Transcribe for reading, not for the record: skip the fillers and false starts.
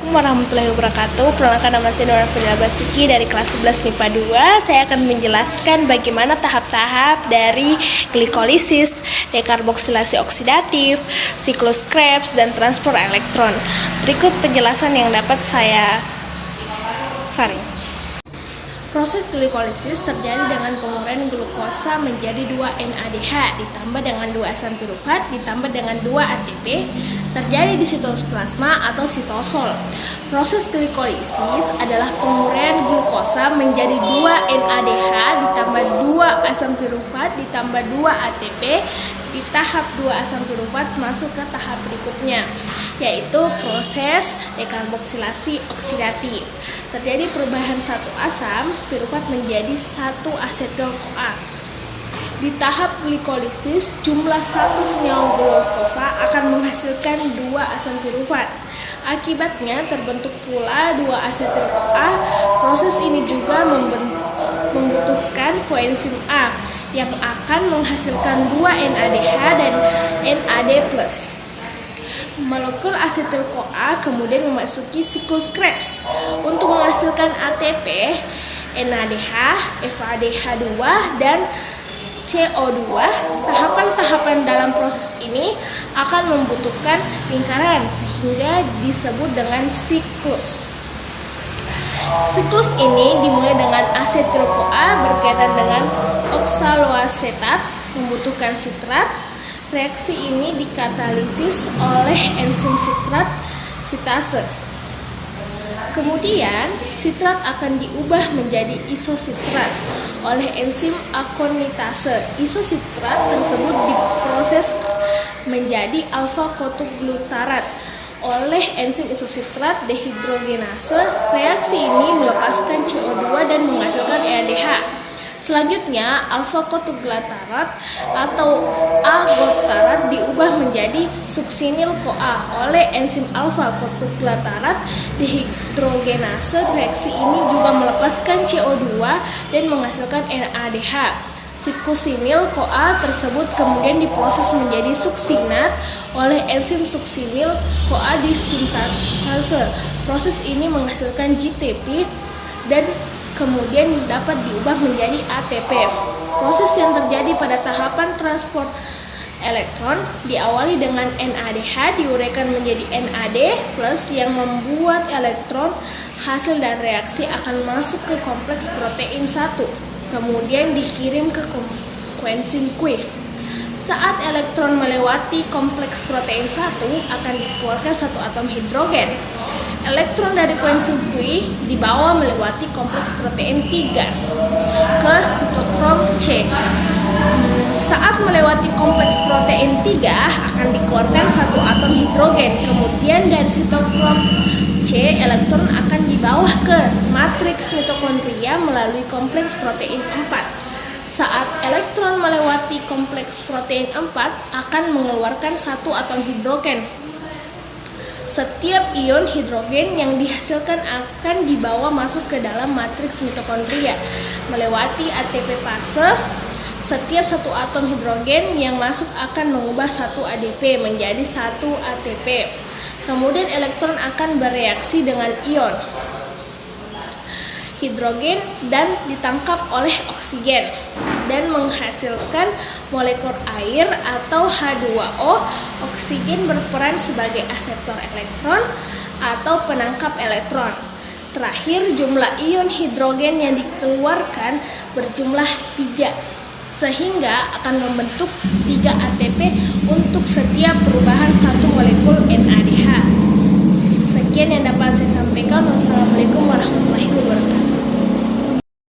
Warahmatullahi wabarakatuh. Perkenalkan, nama saya Nora Fadila Basuki dari kelas 11 MIPA 2. Saya akan menjelaskan bagaimana tahap-tahap dari glikolisis, dekarboksilasi oksidatif, siklus Krebs, dan transport elektron. Berikut penjelasan yang dapat saya saring. Proses glikolisis terjadi dengan penguraian glukosa menjadi 2 NADH ditambah dengan 2 asam pirufat ditambah dengan 2 ATP terjadi di sitoplasma atau sitosol. Proses glikolisis adalah penguraian glukosa menjadi 2 NADH ditambah 2 asam pirufat ditambah 2 ATP. Di tahap 2 asam pirufat masuk ke tahap berikutnya, yaitu proses dekarboksilasi oksidatif. Terjadi perubahan satu asam pirufat menjadi 1 asetil-CoA. Di tahap glikolisis, jumlah 1 senyawa glukosa akan menghasilkan 2 asam pirufat. Akibatnya terbentuk pula 2 asetil-CoA. Proses ini juga membutuhkan koenzim A yang akan menghasilkan 2 NADH dan NAD+. Molekul asetil-CoA kemudian memasuki siklus Krebs untuk menghasilkan ATP, NADH, FADH2, dan CO2. Tahapan-tahapan dalam proses ini akan membutuhkan lingkaran sehingga disebut dengan siklus. Siklus ini dimulai dengan asetil-CoA berkaitan dengan oksaloasetat membutuhkan sitrat. Reaksi ini dikatalisis oleh enzim sitrat sitase. Kemudian sitrat akan diubah menjadi isositrat oleh enzim akonitase. Isositrat tersebut diproses menjadi alfa-kotoglutarat oleh enzim isositrat dehidrogenase. Reaksi ini melepaskan CO2 dan menghasilkan EADH. Selanjutnya, alfa-kotoglutarat atau A-glutarat diubah menjadi suksinil-CoA oleh enzim alfa-kotoglutarat dehidrogenase. Reaksi ini juga melepaskan CO2 dan menghasilkan NADH. Suksinil-CoA tersebut kemudian diproses menjadi suksinat oleh enzim suksinil-CoA disintase. Proses ini menghasilkan GTP dan kemudian dapat diubah menjadi ATP. Proses yang terjadi pada tahapan transport elektron diawali dengan NADH diuraikan menjadi NAD+ yang membuat elektron. Hasil dan reaksi akan masuk ke kompleks protein 1, kemudian dikirim ke koenzim Q. Saat elektron melewati kompleks protein 1 akan dikeluarkan 1 atom hidrogen. Elektron dari koenzim Q dibawa melewati kompleks protein 3 ke sitokrom C. Saat melewati kompleks protein 3 akan dikeluarkan 1 atom hidrogen. Kemudian dari sitokrom C, elektron akan dibawa ke matriks mitokondria melalui kompleks protein 4. Saat elektron melewati kompleks protein 4 akan mengeluarkan 1 atom hidrogen. Setiap ion hidrogen yang dihasilkan akan dibawa masuk ke dalam matriks mitokondria melewati ATP fase. Setiap 1 atom hidrogen yang masuk akan mengubah 1 ADP menjadi 1 ATP. Kemudian elektron akan bereaksi dengan ion hidrogen dan ditangkap oleh oksigen dan menghasilkan molekul air atau H2O. Oksigen berperan sebagai aseptor elektron atau penangkap elektron. Terakhir, jumlah ion hidrogen yang dikeluarkan berjumlah 3 sehingga akan membentuk 3 ATP untuk setiap perubahan 1 molekul NADH. Sekian yang dapat saya sampaikan. Wassalamualaikum warahmatullahi wabarakatuh.